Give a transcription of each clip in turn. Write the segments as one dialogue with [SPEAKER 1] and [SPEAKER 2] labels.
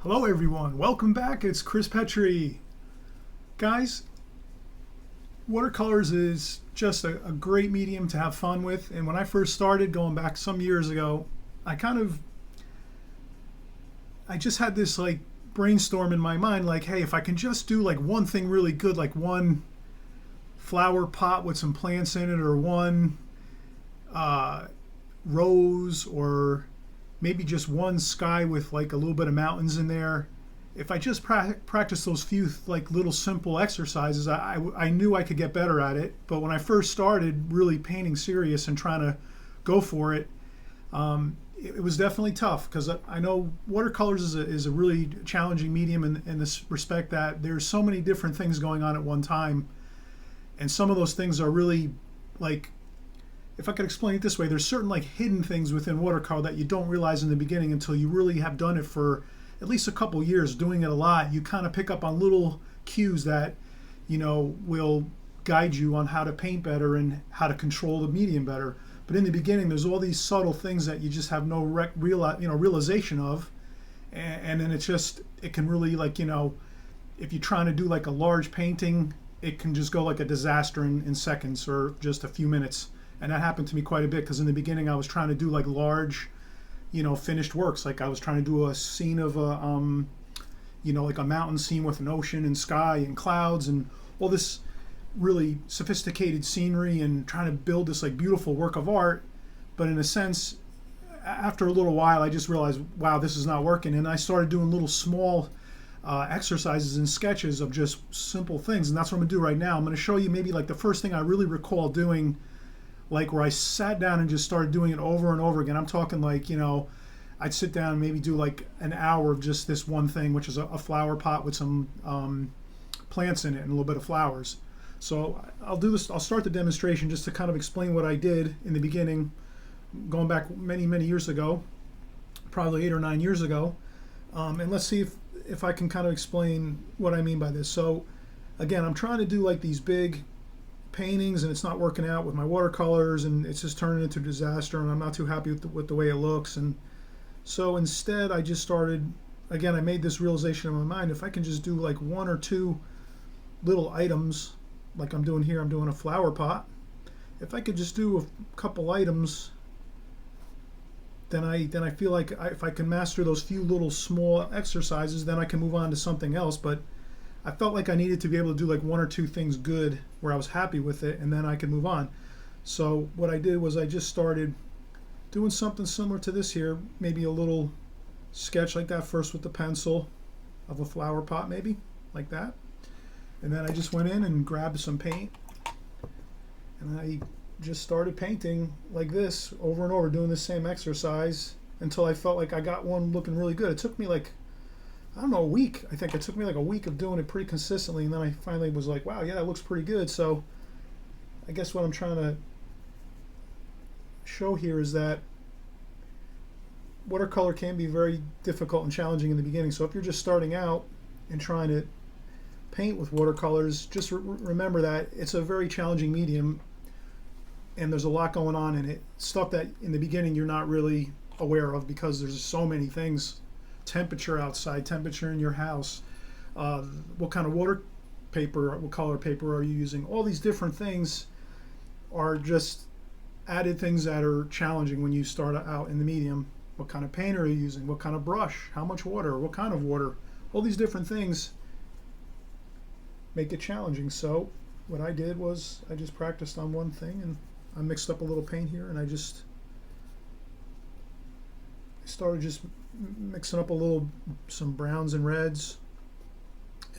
[SPEAKER 1] Hello everyone, welcome back. It's Chris Petri. Guys, watercolors is just a great medium to have fun with. And when I first started, going back some years ago, I just had this like brainstorm in my mind, like, hey, if I can just do like one thing really good, like one flower pot with some plants in it, or one rose, or maybe just one sky with like a little bit of mountains in there. If I just practice those few like little simple exercises, I knew I could get better at it. But when I first started really painting serious and trying to go for it, it was definitely tough, because I know watercolors is a really challenging medium in this respect, that there's so many different things going on at one time. And some of those things are really like, if I could explain it this way, there's certain like hidden things within watercolor that you don't realize in the beginning until you really have done it for at least a couple years, doing it a lot. You kind of pick up on little cues that, will guide you on how to paint better and how to control the medium better. But in the beginning, there's all these subtle things that you just have no realization of, and then it can really, like, if you're trying to do like a large painting, it can just go like a disaster in seconds or just a few minutes. And that happened to me quite a bit, because in the beginning I was trying to do like large, finished works. Like I was trying to do a scene of like a mountain scene with an ocean and sky and clouds and all this really sophisticated scenery, and trying to build this like beautiful work of art. But in a sense, after a little while, I just realized, wow, this is not working. And I started doing little small exercises and sketches of just simple things. And that's what I'm gonna do right now. I'm gonna show you maybe like the first thing I really recall doing, like where I sat down and just started doing it over and over again. I'm talking like, I'd sit down and maybe do like an hour of just this one thing, which is a flower pot with some plants in it and a little bit of flowers. So I'll do this. I'll start the demonstration just to kind of explain what I did in the beginning, going back many, many years ago, probably 8 or 9 years ago. And let's see if I can kind of explain what I mean by this. So again, I'm trying to do like these big paintings, and it's not working out with my watercolors, and it's just turning into a disaster, and I'm not too happy with the way it looks. And so instead, I just started, again, I made this realization in my mind: if I can just do like one or two little items, like I'm doing here, I'm doing a flower pot. If I could just do a couple items, then I feel like if I can master those few little small exercises, then I can move on to something else. But I felt like I needed to be able to do like one or two things good where I was happy with it, and then I could move on. So what I did was I just started doing something similar to this here, maybe a little sketch like that first with the pencil of a flower pot, maybe like that. And then I just went in and grabbed some paint, and I just started painting like this over and over, doing the same exercise until I felt like I got one looking really good. It took me like, I don't know, a week. I think it took me like a week of doing it pretty consistently, and then I finally was like, wow, yeah, that looks pretty good. So I guess what I'm trying to show here is that watercolor can be very difficult and challenging in the beginning. So if you're just starting out and trying to paint with watercolors, just remember that it's a very challenging medium, and there's a lot going on in it. Stuff that in the beginning you're not really aware of, because there's so many things. Temperature outside, temperature in your house, what kind of what color paper are you using? All these different things are just added things that are challenging when you start out in the medium. What kind of paint are you using? What kind of brush? How much water? What kind of water? All these different things make it challenging. So what I did was I just practiced on one thing, and I mixed up a little paint here, and I started just mixing up some browns and reds.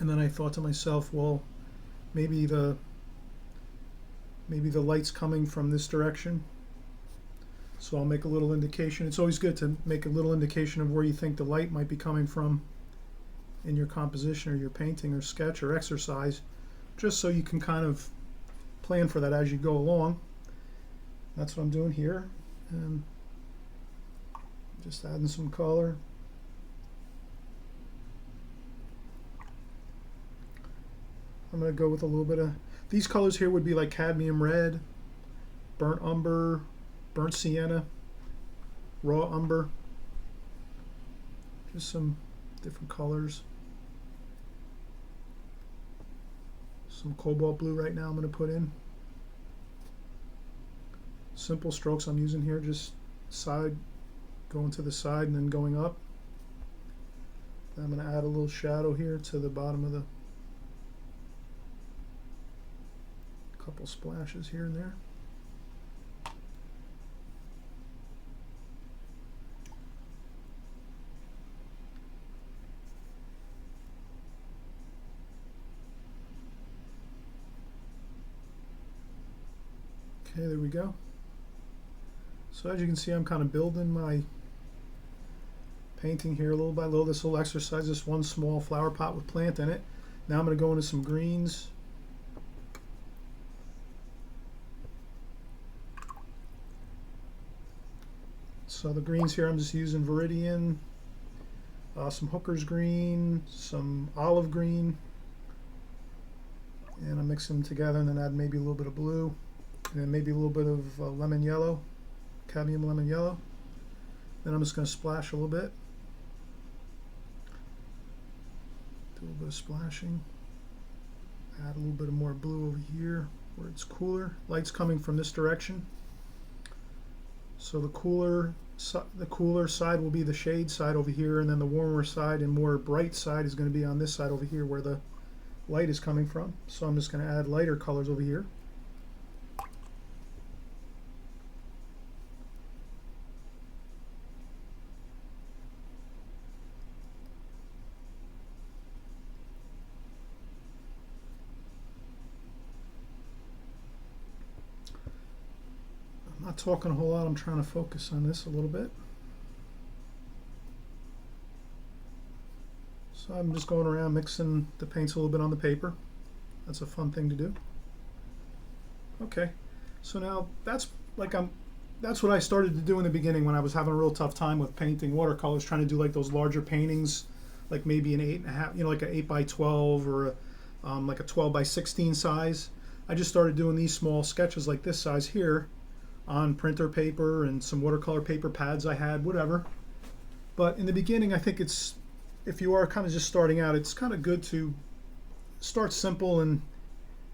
[SPEAKER 1] And then I thought to myself, well, maybe the light's coming from this direction, so I'll make a little indication. It's always good to make a little indication of where you think the light might be coming from in your composition or your painting or sketch or exercise, just so you can kind of plan for that as you go along. That's what I'm doing here, and just adding some color. I'm going to go with a little bit of, these colors here would be like cadmium red, burnt umber, burnt sienna, raw umber. Just some different colors. Some cobalt blue right now I'm going to put in. Simple strokes I'm using here, just side, going to the side and then going up. I'm going to add a little shadow here to the bottom of the, couple splashes here and there. Okay, there we go. So as you can see, I'm kind of building my painting here little by little. This little exercise, this one small flower pot with plant in it. Now I'm going to go into some greens. So the greens here, I'm just using Viridian, some Hooker's green, some olive green, and I'm mixing them together, and then add maybe a little bit of blue, and then maybe a little bit of lemon yellow, cadmium lemon yellow. Then I'm just going to splash a little bit. Do a little bit of splashing. Add a little bit of more blue over here where it's cooler. Light's coming from this direction. So the cooler side will be the shade side over here, and then the warmer side and more bright side is going to be on this side over here where the light is coming from. So I'm just going to add lighter colors over here. I'm not talking a whole lot, I'm trying to focus on this a little bit. So I'm just going around mixing the paints a little bit on the paper. That's a fun thing to do. Okay, so now that's what I started to do in the beginning when I was having a real tough time with painting watercolors, trying to do like those larger paintings, like maybe an 8.5, like an 8 by 12 or like a 12 by 16 size. I just started doing these small sketches like this size here on printer paper and some watercolor paper pads I had, whatever. But in the beginning, I think it's, if you are kind of just starting out, it's kind of good to start simple and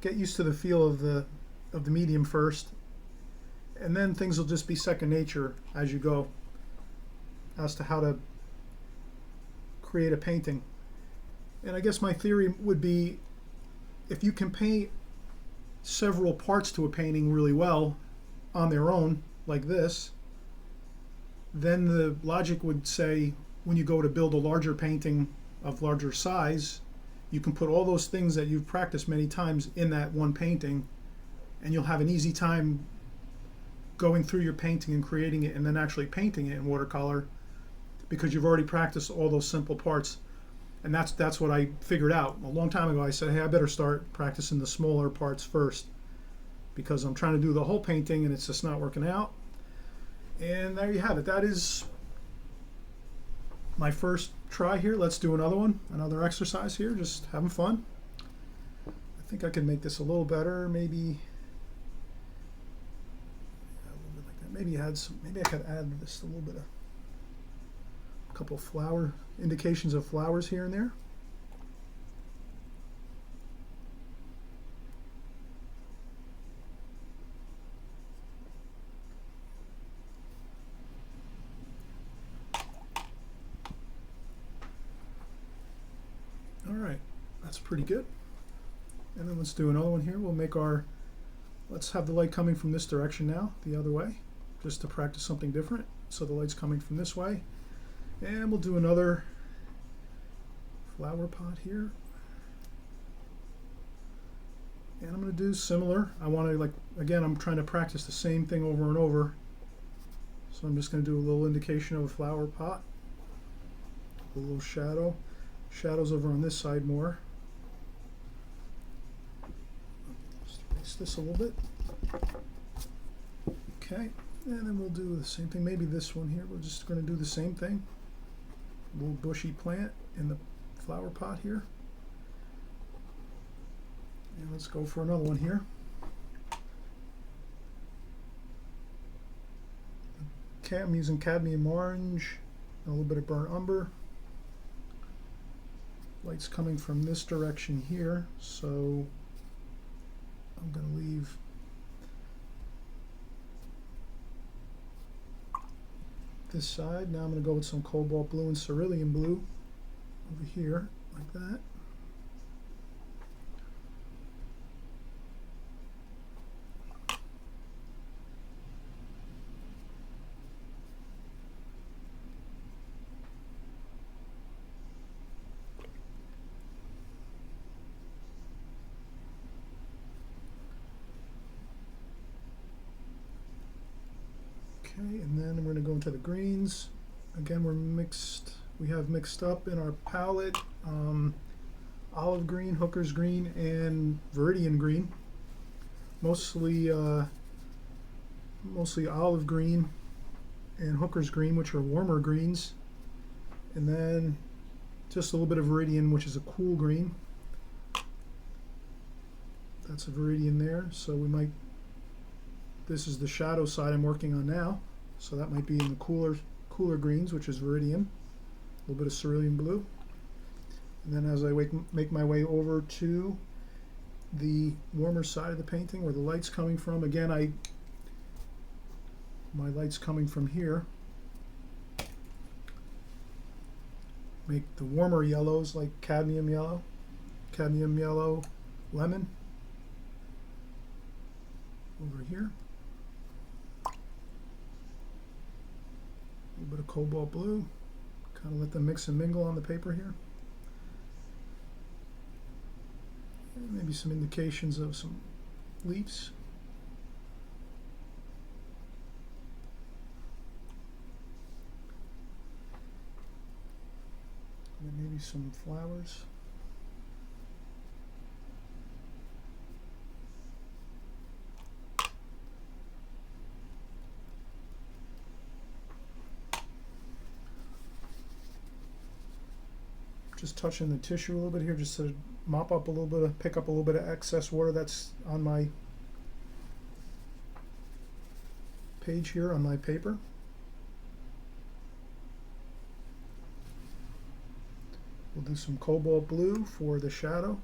[SPEAKER 1] get used to the feel of the medium first, and then things will just be second nature as you go as to how to create a painting. And I guess my theory would be, if you can paint several parts to a painting really well on their own, like this, then the logic would say when you go to build a larger painting of larger size, you can put all those things that you've practiced many times in that one painting, and you'll have an easy time going through your painting and creating it and then actually painting it in watercolor, because you've already practiced all those simple parts. And that's what I figured out a long time ago. I said, hey, I better start practicing the smaller parts first, because I'm trying to do the whole painting and it's just not working out. And there you have it. That is my first try here. Let's do another one, another exercise here, just having fun. I think I can make this a little better, maybe a little bit like that. Maybe I could add this a little bit of a couple of flower indications of flowers here and there. Alright, that's pretty good. And then let's do another one here. We'll make let's have the light coming from this direction now, the other way, just to practice something different. So the light's coming from this way. And we'll do another flower pot here. And I'm going to do similar. I want to, again, I'm trying to practice the same thing over and over. So I'm just going to do a little indication of a flower pot. A little shadow. Shadows over on this side more. Just erase this a little bit. Okay, and then we'll do the same thing. Maybe this one here, we're just going to do the same thing. A little bushy plant in the flower pot here. And let's go for another one here. Okay, I'm using cadmium orange, a little bit of burnt umber. Light's coming from this direction here, so I'm going to leave this side. Now I'm going to go with some cobalt blue and cerulean blue over here, like that. Okay, and then we're going to go into the greens. Again, we have mixed up in our palette olive green, hooker's green, and viridian green. Mostly olive green and hooker's green, which are warmer greens. And then just a little bit of viridian, which is a cool green. That's a viridian there, so this is the shadow side I'm working on now, so that might be in the cooler greens, which is viridian, a little bit of cerulean blue. And then as I make my way over to the warmer side of the painting where the light's coming from, again, my light's coming from here. Make the warmer yellows like cadmium yellow, lemon over here. A little bit of cobalt blue, kind of let them mix and mingle on the paper here. And maybe some indications of some leaves. And maybe some flowers. Just touching the tissue a little bit here, just to mop up a little bit, pick up a little bit of excess water that's on my page here on my paper. We'll do some cobalt blue for the shadow.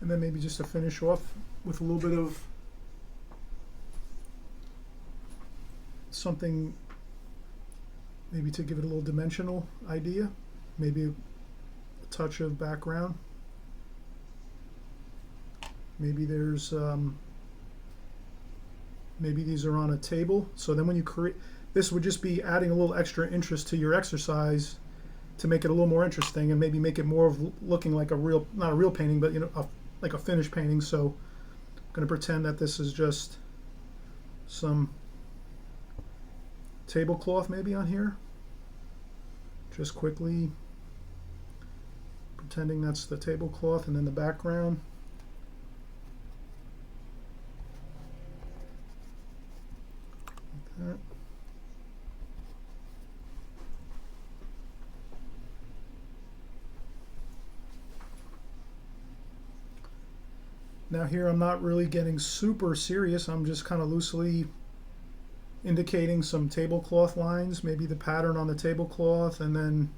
[SPEAKER 1] And then maybe just to finish off with a little bit of something, maybe to give it a little dimensional idea, maybe a touch of background. Maybe there's maybe these are on a table, so then when you create this, would just be adding a little extra interest to your exercise to make it a little more interesting, and maybe make it more of looking like a real, not a real painting, but like a finished painting. So I'm going to pretend that this is just some tablecloth maybe on here, just quickly pretending that's the tablecloth, and then the background. Like that. Now here I'm not really getting super serious, I'm just kind of loosely indicating some tablecloth lines, maybe the pattern on the tablecloth, and then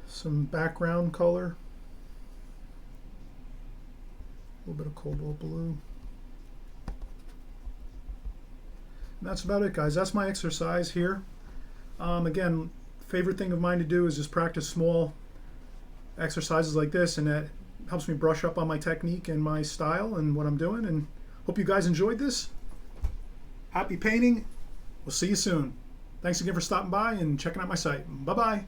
[SPEAKER 1] some background color, a little bit of cobalt blue. And that's about it, guys. That's my exercise here. Again, favorite thing of mine to do is just practice small exercises like this, and that helps me brush up on my technique and my style and what I'm doing. And hope you guys enjoyed this. Happy painting. We'll see you soon. Thanks again for stopping by and checking out my site. Bye-bye.